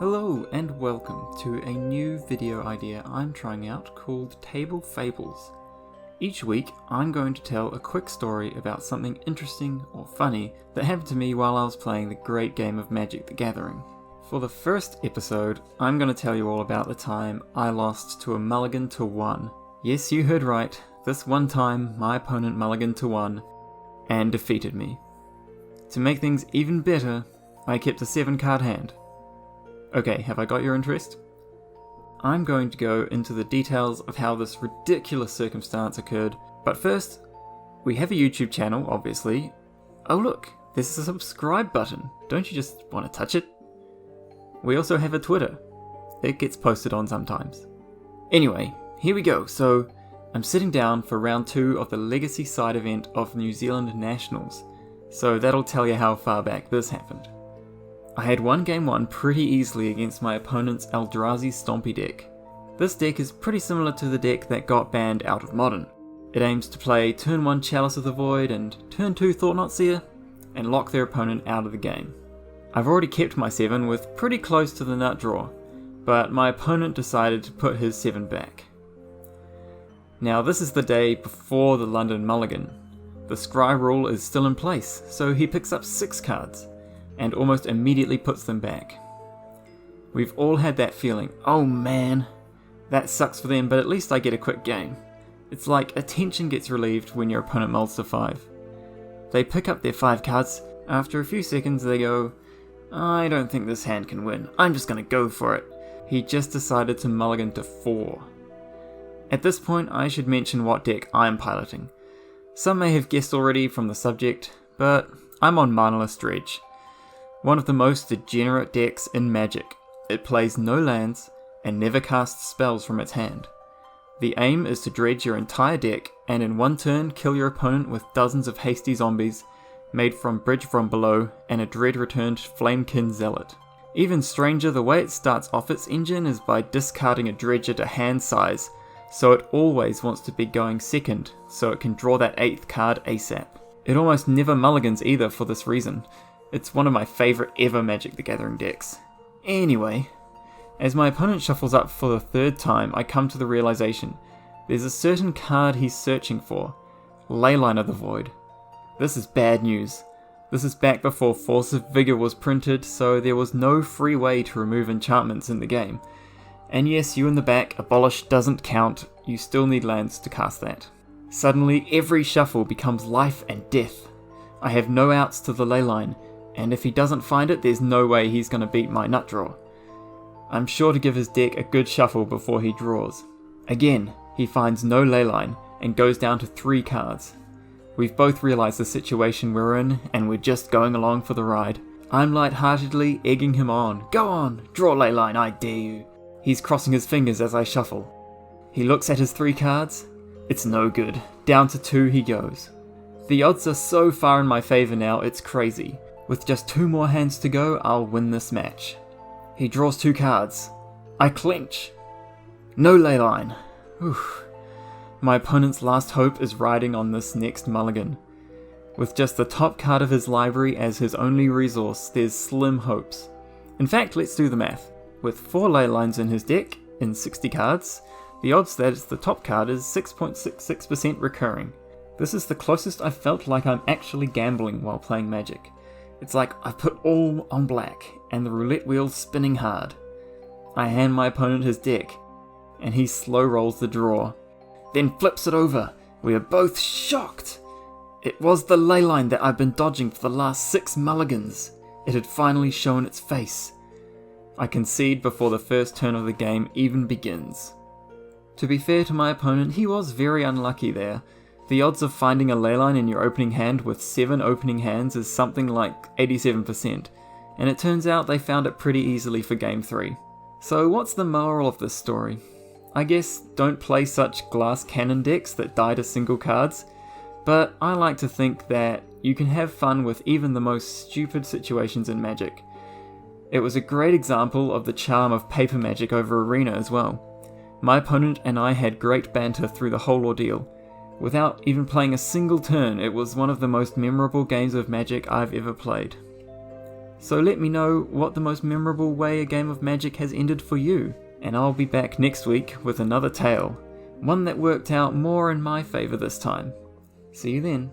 Hello and welcome to a new video idea I'm trying out called Table Fables. Each week I'm going to tell a quick story about something interesting or funny that happened to me while I was playing the great game of Magic the Gathering. For the first episode, I'm going to tell you all about the time I lost to a Mulligan to 1. Yes, you heard right, this one time my opponent Mulligan to 1 and defeated me. To make things even better, I kept a 7 card hand. Okay, have I got your interest? I'm going to go into the details of how this ridiculous circumstance occurred, but first, we have a YouTube channel, obviously. Oh look, there's a subscribe button. Don't you just want to touch it? We also have a Twitter. It gets posted on sometimes. Anyway, here we go. So, I'm sitting down for round 2 of the Legacy side event of New Zealand Nationals. So that'll tell you how far back this happened. I had won game 1 pretty easily against my opponent's Eldrazi Stompy deck. This deck is pretty similar to the deck that got banned out of Modern. It aims to play turn 1 Chalice of the Void and turn 2 Thought-Knot Seer, and lock their opponent out of the game. I've already kept my 7 with pretty close to the nut draw, but my opponent decided to put his 7 back. Now this is the day before the London Mulligan. The Scry rule is still in place, so he picks up 6 cards. And almost immediately puts them back. We've all had that feeling, oh man, that sucks for them, but at least I get a quick game. It's like a tension gets relieved when your opponent mulls to 5. They pick up their 5 cards, after a few seconds they go, I don't think this hand can win, I'm just gonna go for it. He just decided to mulligan to 4. At this point I should mention what deck I'm piloting. Some may have guessed already from the subject, but I'm on Manaless Dredge. One of the most degenerate decks in Magic. It plays no lands and never casts spells from its hand. The aim is to dredge your entire deck and in one turn kill your opponent with dozens of hasty zombies made from Bridge from Below and a dread returned Flamekin Zealot. Even stranger, the way it starts off its engine is by discarding a dredger to hand size, so it always wants to be going second so it can draw that 8th card ASAP. It almost never mulligans either for this reason. It's one of my favourite ever Magic the Gathering decks. Anyway, as my opponent shuffles up for the 3rd time, I come to the realisation there's a certain card he's searching for, Leyline of the Void. This is bad news. This is back before Force of Vigour was printed, so there was no free way to remove enchantments in the game. And yes, you in the back, abolish doesn't count, you still need lands to cast that. Suddenly, every shuffle becomes life and death. I have no outs to the Leyline, and if he doesn't find it, there's no way he's going to beat my nut draw. I'm sure to give his deck a good shuffle before he draws. Again, he finds no Leyline and goes down to 3 cards. We've both realised the situation we're in, and we're just going along for the ride. I'm lightheartedly egging him on. Go on, draw Leyline, I dare you. He's crossing his fingers as I shuffle. He looks at his 3 cards. It's no good. Down to 2 he goes. The odds are so far in my favour now, it's crazy. With just 2 more hands to go, I'll win this match. He draws 2 cards. I clinch. No Leyline. Oof. My opponent's last hope is riding on this next mulligan. With just the top card of his library as his only resource, there's slim hopes. In fact, let's do the math. With 4 Leylines in his deck, in 60 cards, the odds that it's the top card is 6.66% recurring. This is the closest I've felt like I'm actually gambling while playing Magic. It's like I've put all on black, and the roulette wheel's spinning hard. I hand my opponent his deck, and he slow rolls the draw, then flips it over. We are both shocked. It was the Leyline that I've been dodging for the last 6 mulligans. It had finally shown its face. I concede before the first turn of the game even begins. To be fair to my opponent, he was very unlucky there. The odds of finding a Leyline in your opening hand with 7 opening hands is something like 87%, and it turns out they found it pretty easily for game 3. So what's the moral of this story? I guess don't play such glass cannon decks that die to single cards, but I like to think that you can have fun with even the most stupid situations in Magic. It was a great example of the charm of paper Magic over Arena as well. My opponent and I had great banter through the whole ordeal. Without even playing a single turn, it was one of the most memorable games of Magic I've ever played. So let me know what the most memorable way a game of Magic has ended for you, and I'll be back next week with another tale, one that worked out more in my favour this time. See you then.